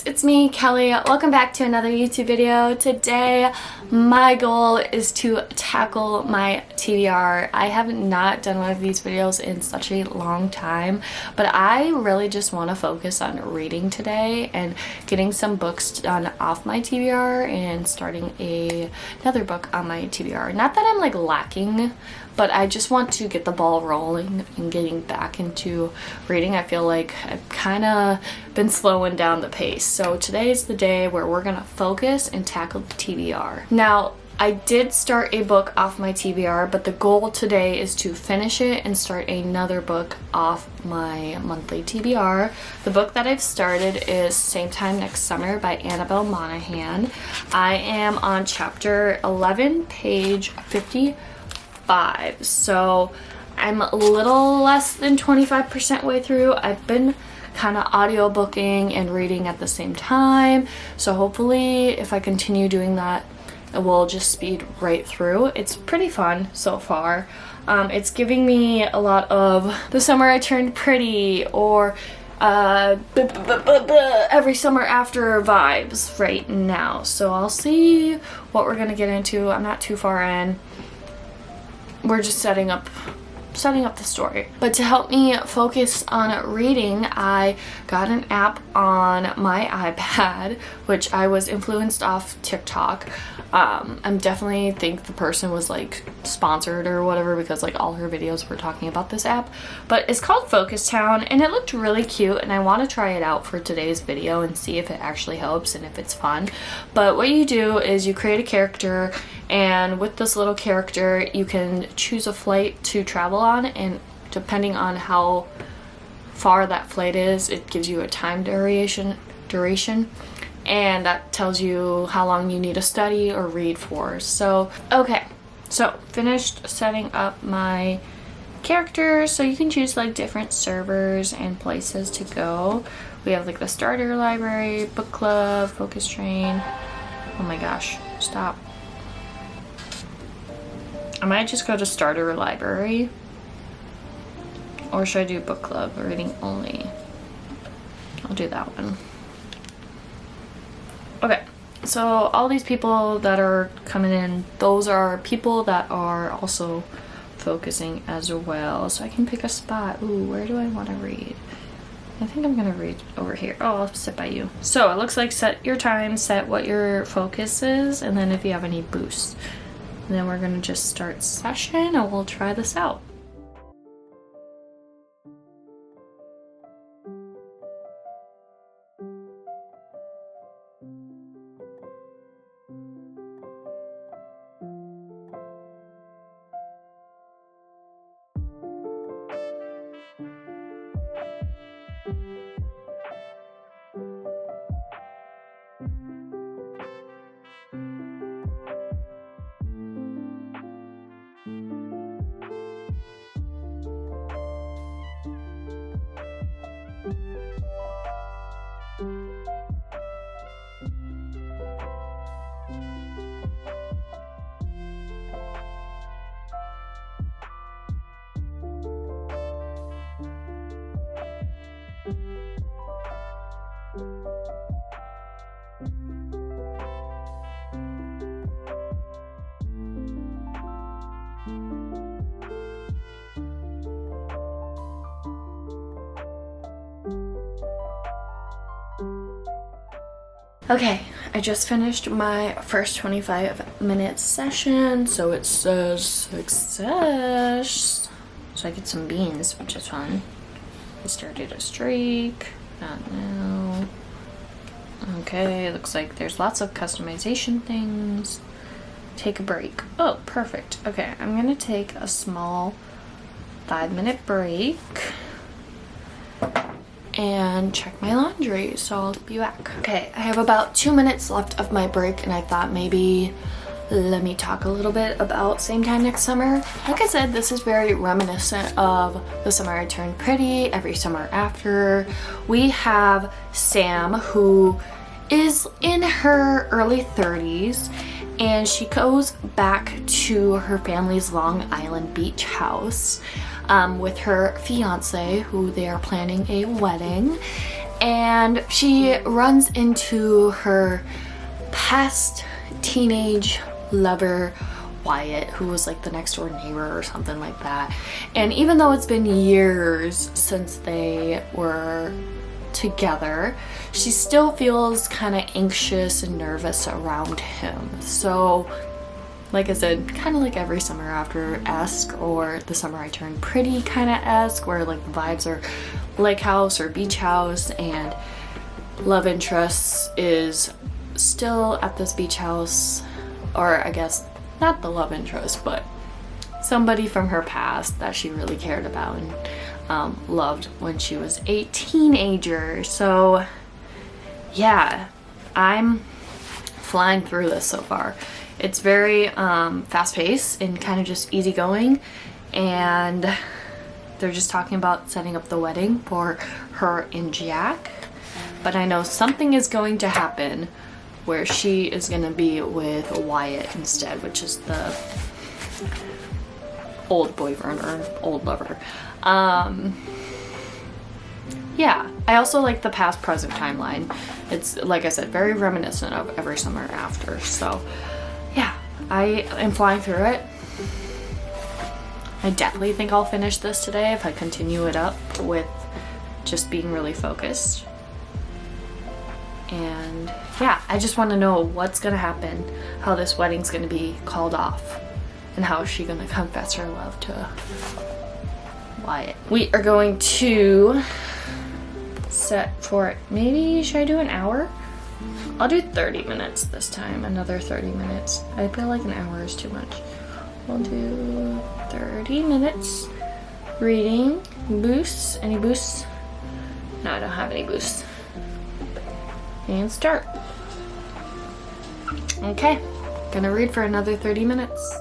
it's me, Kelly. Welcome back to another YouTube video. Today, my goal is to tackle my TBR. I have not done one of these videos in such a long time, but I really just want to focus on reading today and getting some books done off my TBR and starting another book on my TBR. Not that I'm like lacking, but I just want to get the ball rolling and getting back into reading. I feel like I've kind of been slowing down the pace. So today is the day where we're gonna focus and tackle the TBR. Now, I did start a book off my TBR, but the goal today is to finish it and start another book off my monthly TBR. The book that I've started is Same Time Next Summer by Annabelle Monaghan. I am on chapter 11, page 55. So I'm a little less than 25% way through. I've been kind of audiobooking and reading at the same time. So hopefully if I continue doing that, it will just speed right through. It's pretty fun so far. It's giving me a lot of The Summer I Turned Pretty or Every Summer After vibes right now. So I'll see what we're gonna get into. I'm not too far in. We're just setting up the story. But to help me focus on reading, I got an app on my iPad, which I was influenced off TikTok. I definitely think the person was like sponsored or whatever because like all her videos were talking about this app. But it's called Focus Town and it looked really cute and I want to try it out for today's video and see if it actually helps and if it's fun. But what you do is you create a character, and with this little character you can choose a flight to travel on, and depending on how far that flight is, it gives you a time duration, and that tells you how long you need to study or read for. So okay, so finished setting up my characters. So you can choose like different servers and places to go. We have like the starter library, book club, focus train. Oh my gosh, stop. I might just go to starter library, or should I do book club, reading only? I'll do that one. Okay, so all these people that are coming in, those are people that are also focusing as well. So I can pick a spot. Ooh, where do I want to read? I think I'm gonna read over here. Oh, I'll sit by you. So it looks like set your time, set what your focus is, and then if you have any boosts. And then we're gonna just start session and we'll try this out. Okay, I just finished my first 25-minute session, so it says success. So I get some beans, which is fun. I started a streak, not now. Okay, looks like there's lots of customization things. Take a break. Oh, perfect. Okay, I'm gonna take a small 5-minute break and check my laundry, so I'll be back. Okay, I have about 2 minutes left of my break and I thought maybe let me talk a little bit about Same Time Next Summer. Like I said, this is very reminiscent of The Summer I Turned Pretty, Every Summer After. We have Sam, who is in her early 30s and she goes back to her family's Long Island beach house with her fiance, who they are planning a wedding. and she runs into her past teenage lover Wyatt, who was like the next door neighbor or something like that. And even though it's been years since they were together, she still feels kind of anxious and nervous around him. So like I said, kind of like every summer after-esque, or the summer I turned pretty kind of esque, where like the vibes are lake house or beach house, and love interest is still at this beach house, or I guess not the love interest, but somebody from her past that she really cared about and loved when she was a teenager. So yeah, I'm flying through this so far. It's very fast-paced and kind of just easygoing, and they're just talking about setting up the wedding for her and Jack. But I know something is going to happen where she is going to be with Wyatt instead, which is the old boyfriend or old lover. Yeah, I also like the past-present timeline. It's, like I said, very reminiscent of every summer after. So yeah, I am flying through it. I definitely think I'll finish this today if I continue it up with just being really focused. And yeah, I just want to know what's gonna happen, how this wedding's gonna be called off, and how is she gonna confess her love to Wyatt. We are going to set for, maybe should I do an hour? I'll do 30 minutes this time, another 30 minutes. I feel like an hour is too much. We'll do 30 minutes reading. Boosts, any boosts? No, I don't have any boosts. And start. Okay, gonna read for another 30 minutes.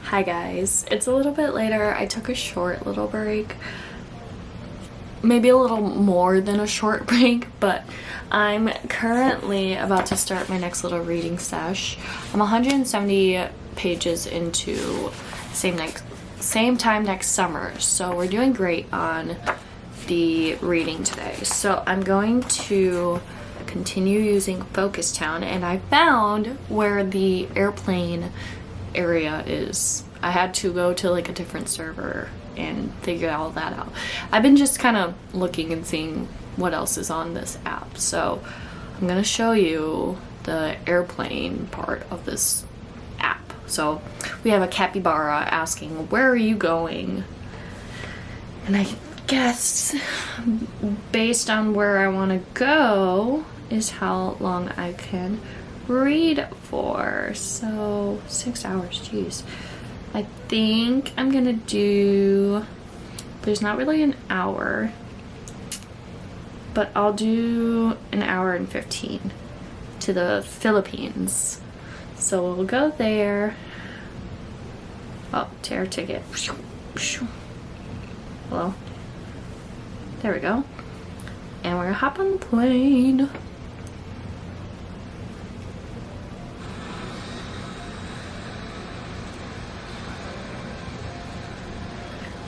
Hi guys, it's a little bit later. I took a short little break, maybe a little more than a short break, but I'm currently about to start my next little reading sesh. I'm 170 pages into same time next summer, so we're doing great on the reading today. So I'm going to continue using Focus Town, and I found where the airplane area is. I had to go to like a different server and figure all that out. I've been just kind of looking and seeing what else is on this app, so I'm gonna show you the airplane part of this app. So we have a capybara asking, where are you going? And I guess based on where I want to go is how long I can read for. So 6 hours, geez. I think I'm gonna do, there's not really an hour, but I'll do an hour and 15 to the Philippines. So we'll go there. Oh, to air ticket. Hello. There we go. And we're gonna hop on the plane.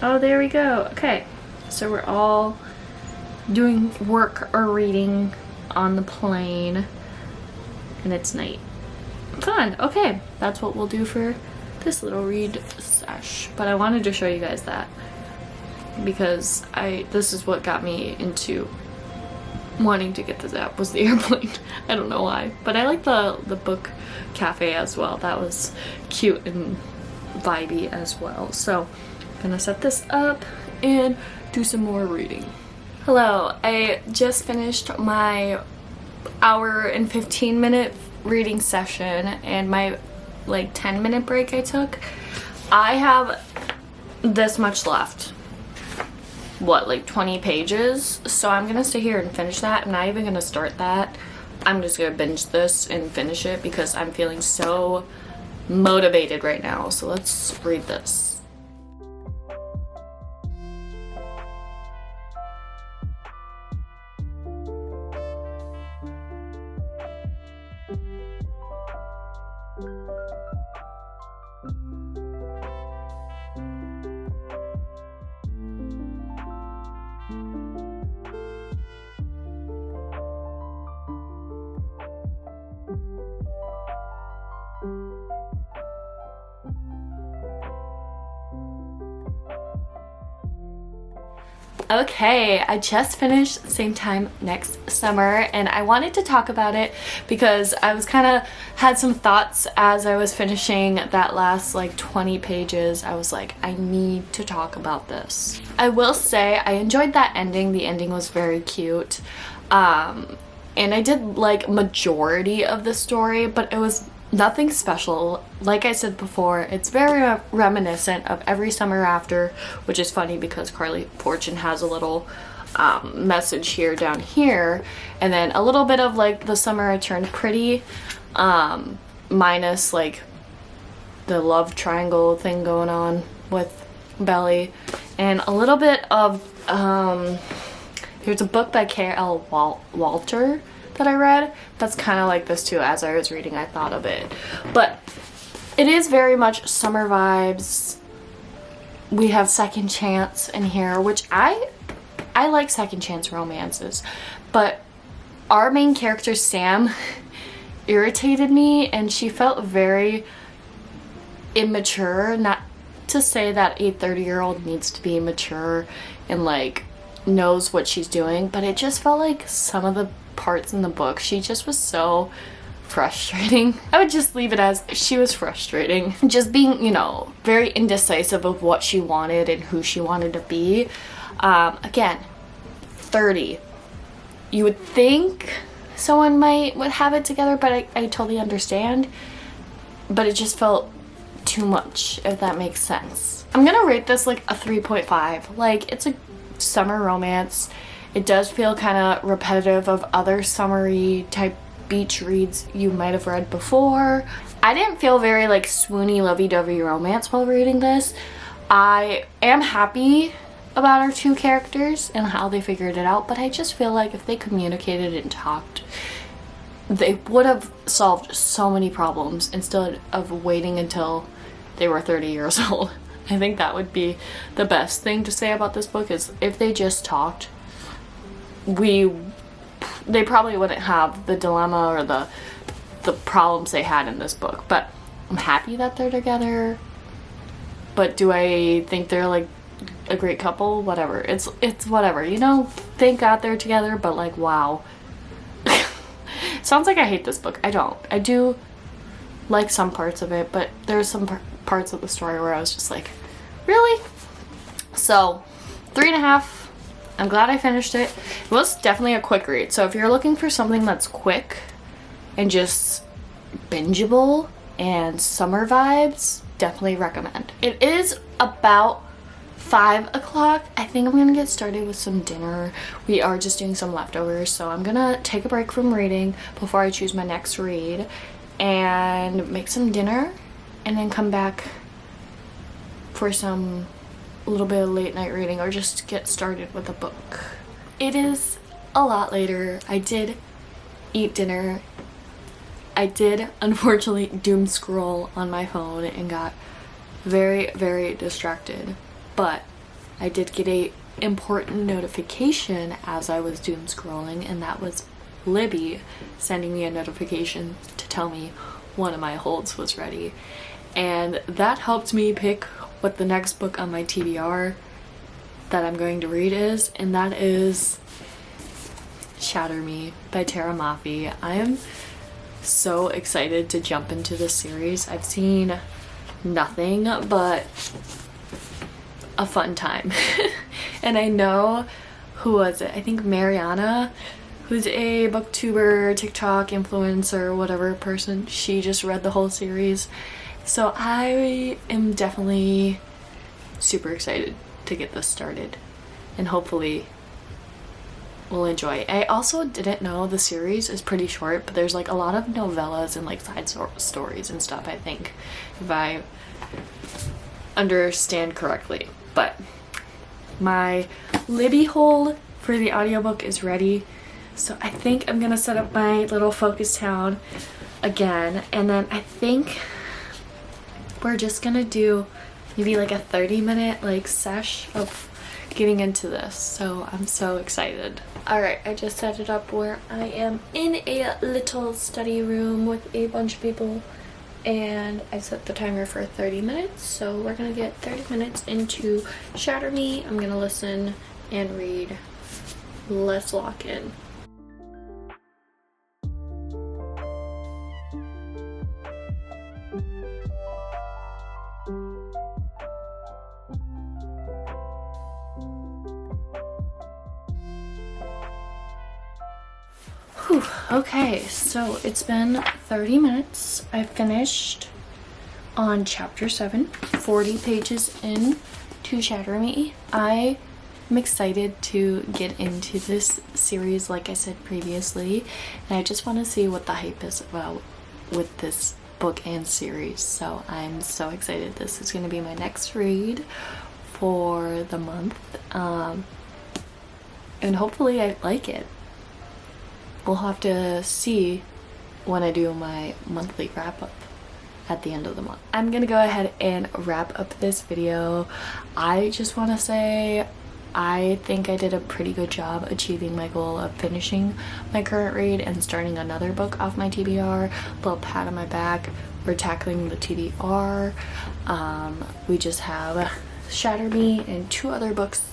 Oh, there we go. Okay, so we're all doing work or reading on the plane, and it's night. Fun. Okay, that's what we'll do for this little read sesh. But I wanted to show you guys that because this is what got me into wanting to get this app, was the airplane. I don't know why, but I like the book cafe as well. That was cute and vibey as well. So gonna set this up and do some more reading. Hello, I just finished my hour and 15-minute reading session and my like 10-minute break I took, I have this much left. What, like 20 pages? So I'm gonna stay here and finish that. I'm not even gonna start that. I'm just gonna binge this and finish it because I'm feeling so motivated right now. So let's read this. Okay, I just finished Same Time Next Summer, and I wanted to talk about it because I was had some thoughts as I was finishing that last like 20 pages. I was like, I need to talk about this. I will say I enjoyed that ending. The ending was very cute. And I did like majority of the story, but it was nothing special. Like I said before, it's very reminiscent of Every Summer After, which is funny because Carly Fortune has a little message here down here, and then a little bit of like The Summer I Turned Pretty, minus like the love triangle thing going on with Belly, and a little bit of there's a book by K.L. Walter that I read that's kind of like this too. As I was reading, I thought of it, but it is very much summer vibes. We have second chance in here, which I like second chance romances, but our main character Sam irritated me, and she felt very immature. Not to say that a 30-year-old needs to be mature and like knows what she's doing, but it just felt like some of the parts in the book she just was so frustrating. I would just leave it as she was frustrating, just being, you know, very indecisive of what she wanted and who she wanted to be. Again, 30, you would think someone would have it together, but I totally understand, but it just felt too much, if that makes sense. I'm gonna rate this like a 3.5. like, it's a summer romance. It does feel kind of repetitive of other summery type beach reads you might have read before. I didn't feel very like swoony lovey-dovey romance while reading this. I am happy about our two characters and how they figured it out, but I just feel like if they communicated and talked, they would have solved so many problems instead of waiting until they were 30 years old. I think that would be the best thing to say about this book, is if they just talked, they probably wouldn't have the dilemma or the problems they had in this book. But I'm happy that they're together. But do I think they're like a great couple? Whatever. It's whatever, you know. Thank God they're together, but like, wow. Sounds like I hate this book. I don't. I do like some parts of it, but there's some parts of the story where I was just like, really? So 3.5. I'm glad I finished it. It was definitely a quick read. So if you're looking for something that's quick and just bingeable and summer vibes, definitely recommend. It is about 5 o'clock. I think I'm gonna get started with some dinner. We are just doing some leftovers, so I'm gonna take a break from reading before I choose my next read and make some dinner, and then come back for some little bit of late night reading or just get started with a book. It is a lot later. I did eat dinner. I did unfortunately doom scroll on my phone and got very, very distracted, but I did get a important notification as I was doom scrolling, and that was Libby sending me a notification to tell me one of my holds was ready, and that helped me pick what the next book on my TBR that I'm going to read is, and that is Shatter Me by Tara Mafi. I am so excited to jump into this series. I've seen nothing but a fun time. And I know, who was it? I think Mariana, who's a booktuber, TikTok influencer, whatever person. She just read the whole series. So I am definitely super excited to get this started, and hopefully we'll enjoy it. I also didn't know the series is pretty short, but there's like a lot of novellas and like side stories and stuff, I think, if I understand correctly. But my Libby hole for the audiobook is ready, so I think I'm gonna set up my little focus town again, and then I think we're just gonna do maybe like a 30-minute like sesh of getting into this. So I'm so excited. Alright, I just set it up where I am in a little study room with a bunch of people, and I set the timer for 30 minutes. So we're gonna get 30 minutes into Shatter Me. I'm gonna listen and read. Let's lock in. Whew, okay, so it's been 30 minutes. I finished on chapter 7, 40 pages in to Shatter Me. I am excited to get into this series, like I said previously, and I just want to see what the hype is about with this book and series. So I'm so excited. This is going to be my next read for the month, and hopefully I like it. We'll have to see when I do my monthly wrap-up at the end of the month. I'm gonna go ahead and wrap up this video. I just want to say I think I did a pretty good job achieving my goal of finishing my current read and starting another book off my TBR. Little pat on my back. We're tackling the TBR. We just have Shatter Me and 2 other books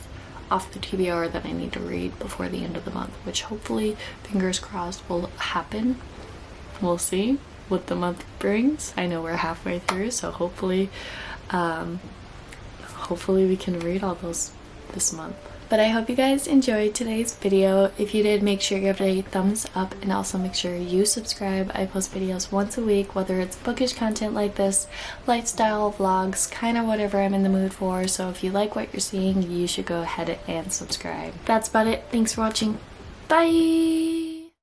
off the TBR that I need to read before the end of the month, which hopefully, fingers crossed, will happen. We'll see what the month brings. I know we're halfway through, so hopefully we can read all those this month. But I hope you guys enjoyed today's video. If you did, make sure you give it a thumbs up, and also make sure you subscribe. I post videos once a week, whether it's bookish content like this, lifestyle vlogs, kind of whatever I'm in the mood for. So if you like what you're seeing, you should go ahead and subscribe. That's about it. Thanks for watching. Bye!